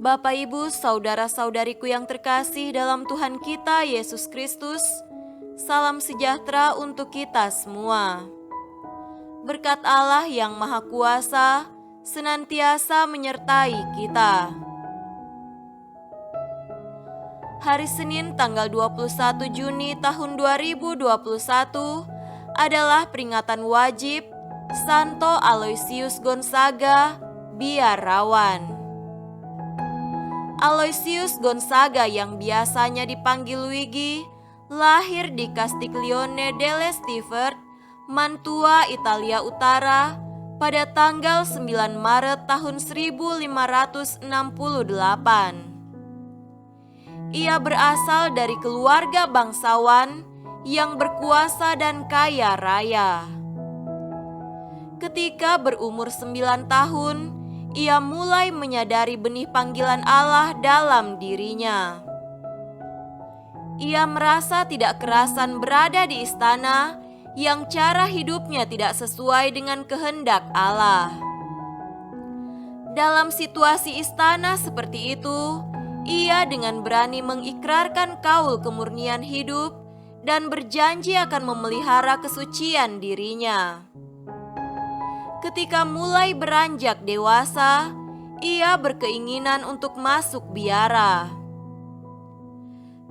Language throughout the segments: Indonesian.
Bapak, Ibu, saudara-saudariku yang terkasih dalam Tuhan kita Yesus Kristus, salam sejahtera untuk kita semua. Berkat Allah yang Maha Kuasa senantiasa menyertai kita. Hari Senin tanggal 21 Juni tahun 2021 adalah peringatan wajib Santo Aloysius Gonzaga, biarawan. Aloysius Gonzaga yang biasanya dipanggil Luigi, lahir di Castiglione delle Stifford, Mantua, Italia Utara, pada tanggal 9 Maret tahun 1568. Ia berasal dari keluarga bangsawan yang berkuasa dan kaya raya. Ketika berumur 9 tahun, ia mulai menyadari benih panggilan Allah dalam dirinya. Ia merasa tidak kerasan berada di istana yang cara hidupnya tidak sesuai dengan kehendak Allah. Dalam situasi istana seperti itu, ia dengan berani mengikrarkan kaul kemurnian hidup dan berjanji akan memelihara kesucian dirinya. Ketika mulai beranjak dewasa, ia berkeinginan untuk masuk biara.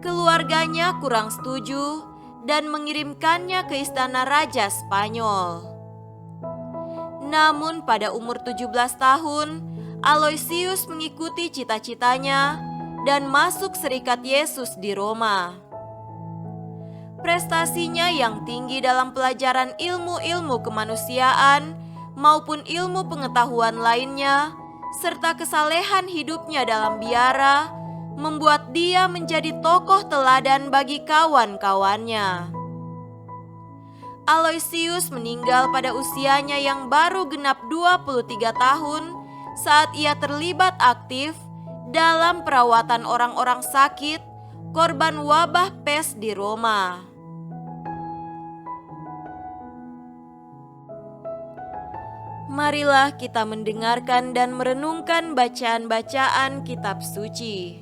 Keluarganya kurang setuju dan mengirimkannya ke istana Raja Spanyol. Namun pada umur 17 tahun, Aloysius mengikuti cita-citanya dan masuk Serikat Yesus di Roma. Prestasinya yang tinggi dalam pelajaran ilmu-ilmu kemanusiaan maupun ilmu pengetahuan lainnya, serta kesalehan hidupnya dalam biara, membuat dia menjadi tokoh teladan bagi kawan-kawannya. Aloysius meninggal pada usianya yang baru genap 23 tahun saat ia terlibat aktif dalam perawatan orang-orang sakit, korban wabah pes di Roma. Marilah kita mendengarkan dan merenungkan bacaan-bacaan kitab suci.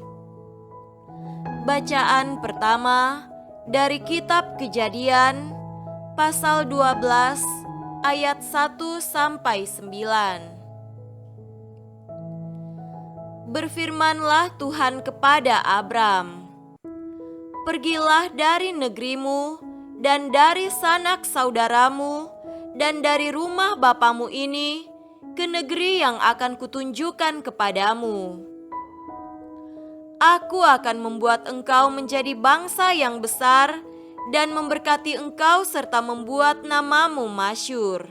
Bacaan pertama dari kitab Kejadian pasal 12 ayat 1 sampai 9. Berfirmanlah Tuhan kepada Abram, "Pergilah dari negerimu dan dari sanak saudaramu dan dari rumah bapamu ini ke negeri yang akan kutunjukkan kepadamu. Aku akan membuat engkau menjadi bangsa yang besar dan memberkati engkau serta membuat namamu masyhur.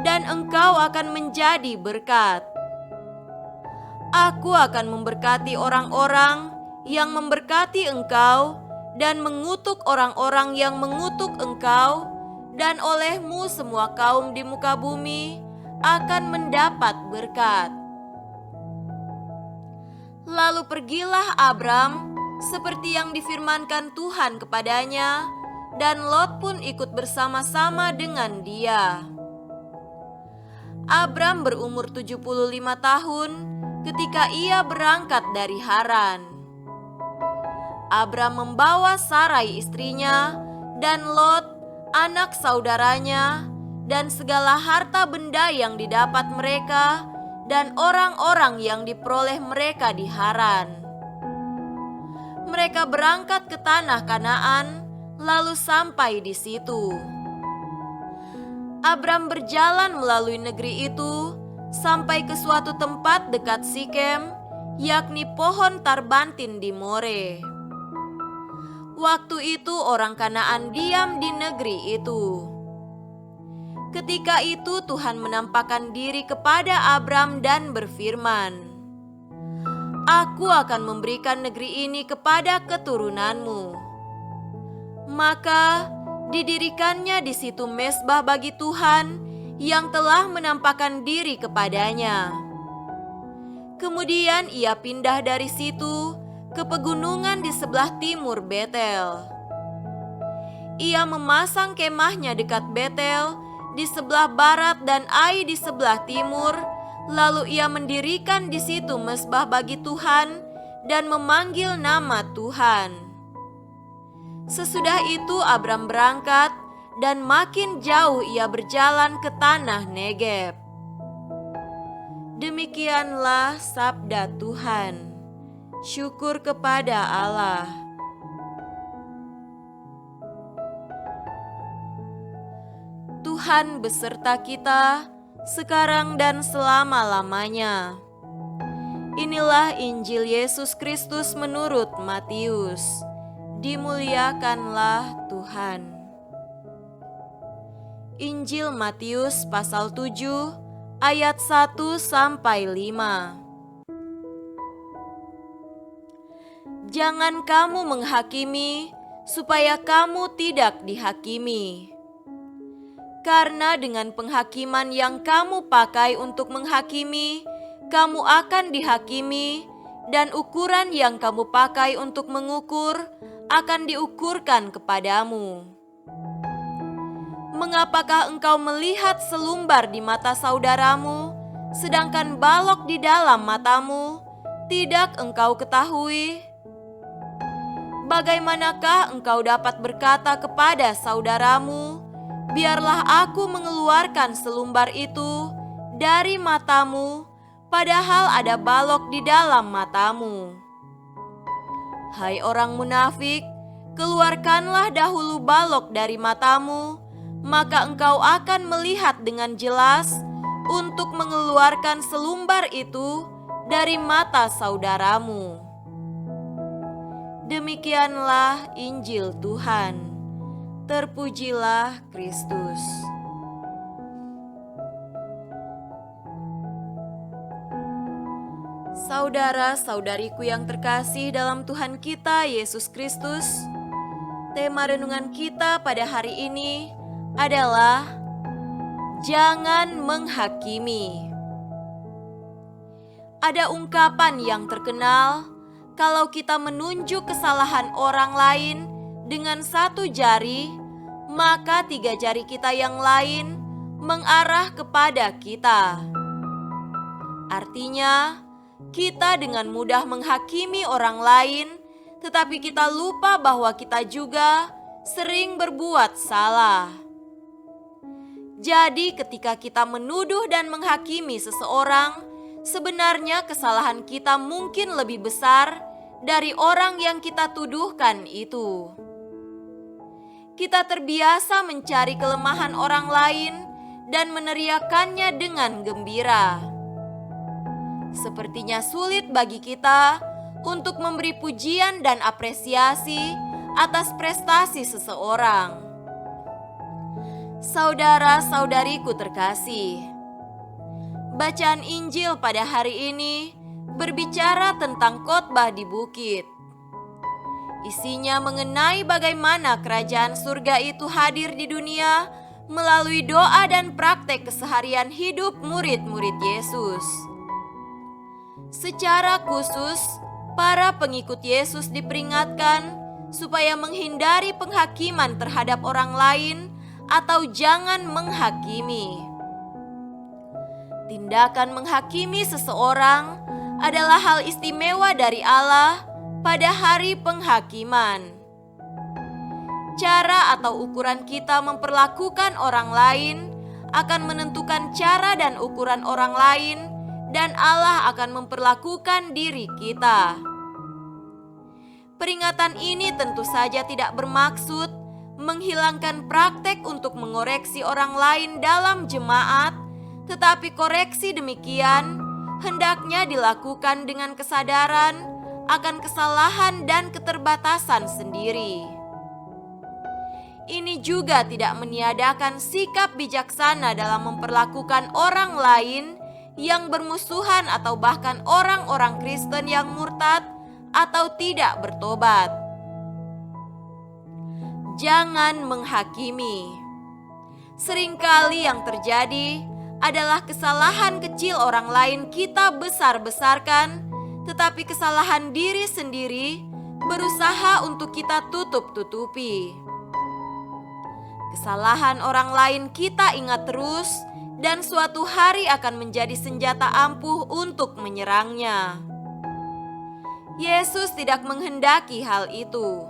Dan engkau akan menjadi berkat. Aku akan memberkati orang-orang yang memberkati engkau dan mengutuk orang-orang yang mengutuk engkau, dan olehmu semua kaum di muka bumi akan mendapat berkat." Lalu pergilah Abram seperti yang difirmankan Tuhan kepadanya, dan Lot pun ikut bersama-sama dengan dia. Abram berumur 75 tahun ketika ia berangkat dari Haran. Abram membawa Sarai istrinya dan Lot anak saudaranya, dan segala harta benda yang didapat mereka, dan orang-orang yang diperoleh mereka di Haran. Mereka berangkat ke tanah Kanaan, lalu sampai di situ. Abram berjalan melalui negeri itu, sampai ke suatu tempat dekat Sikem, yakni pohon tarbantin di More. Waktu itu orang Kanaan diam di negeri itu. Ketika itu Tuhan menampakkan diri kepada Abram dan berfirman, "Aku akan memberikan negeri ini kepada keturunanmu." Maka didirikannya di situ mezbah bagi Tuhan yang telah menampakkan diri kepadanya. Kemudian ia pindah dari situ ke pegunungan di sebelah timur Betel. Ia memasang kemahnya dekat Betel di sebelah barat dan Ai di sebelah timur, Lalu ia mendirikan di situ mezbah bagi Tuhan dan memanggil nama Tuhan. Sesudah itu Abram berangkat dan makin jauh ia berjalan ke tanah Negeb. Demikianlah sabda Tuhan. Syukur kepada Allah. Tuhan beserta kita sekarang dan selama-lamanya. Inilah Injil Yesus Kristus menurut Matius. Dimuliakanlah Tuhan. Injil Matius pasal 7 ayat 1 sampai 5. Jangan kamu menghakimi supaya kamu tidak dihakimi. Karena dengan penghakiman yang kamu pakai untuk menghakimi, kamu akan dihakimi, dan ukuran yang kamu pakai untuk mengukur akan diukurkan kepadamu. Mengapakah engkau melihat selumbar di mata saudaramu, sedangkan balok di dalam matamu tidak engkau ketahui? Bagaimanakah engkau dapat berkata kepada saudaramu, biarlah aku mengeluarkan selumbar itu dari matamu, padahal ada balok di dalam matamu? Hai orang munafik, keluarkanlah dahulu balok dari matamu, maka engkau akan melihat dengan jelas untuk mengeluarkan selumbar itu dari mata saudaramu. Demikianlah Injil Tuhan. Terpujilah Kristus. Saudara-saudariku yang terkasih dalam Tuhan kita Yesus Kristus, tema renungan kita pada hari ini adalah jangan menghakimi. Ada ungkapan yang terkenal, kalau kita menunjuk kesalahan orang lain dengan satu jari, maka 3 jari kita yang lain mengarah kepada kita. Artinya, kita dengan mudah menghakimi orang lain, tetapi kita lupa bahwa kita juga sering berbuat salah. Jadi, ketika kita menuduh dan menghakimi seseorang, sebenarnya kesalahan kita mungkin lebih besar dari orang yang kita tuduhkan itu. Kita terbiasa mencari kelemahan orang lain dan meneriakannya dengan gembira. Sepertinya sulit bagi kita untuk memberi pujian dan apresiasi atas prestasi seseorang. Saudara-saudariku terkasih, bacaan Injil pada hari ini berbicara tentang khotbah di bukit. Isinya mengenai bagaimana kerajaan surga itu hadir di dunia melalui doa dan praktek keseharian hidup murid-murid Yesus. Secara khusus, para pengikut Yesus diperingatkan supaya menghindari penghakiman terhadap orang lain atau jangan menghakimi. Tindakan menghakimi seseorang adalah hal istimewa dari Allah pada hari penghakiman. Cara atau ukuran kita memperlakukan orang lain akan menentukan cara dan ukuran orang lain, dan Allah akan memperlakukan diri kita. Peringatan ini tentu saja tidak bermaksud menghilangkan praktek untuk mengoreksi orang lain dalam jemaat, tetapi koreksi demikian hendaknya dilakukan dengan kesadaran akan kesalahan dan keterbatasan sendiri. Ini juga tidak meniadakan sikap bijaksana dalam memperlakukan orang lain yang bermusuhan atau bahkan orang-orang Kristen yang murtad atau tidak bertobat. Jangan menghakimi. Seringkali yang terjadi adalah kesalahan kecil orang lain kita besar-besarkan, tetapi kesalahan diri sendiri berusaha untuk kita tutup-tutupi. Kesalahan orang lain kita ingat terus dan suatu hari akan menjadi senjata ampuh untuk menyerangnya. Yesus tidak menghendaki hal itu.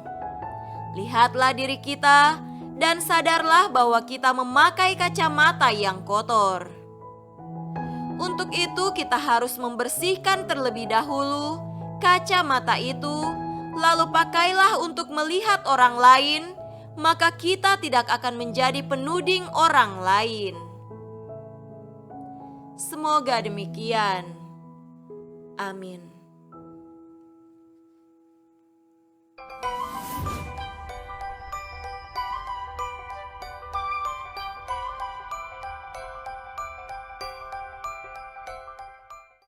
Lihatlah diri kita dan sadarlah bahwa kita memakai kacamata yang kotor. Untuk itu kita harus membersihkan terlebih dahulu kacamata itu, lalu pakailah untuk melihat orang lain, maka kita tidak akan menjadi penuding orang lain. Semoga demikian. Amin.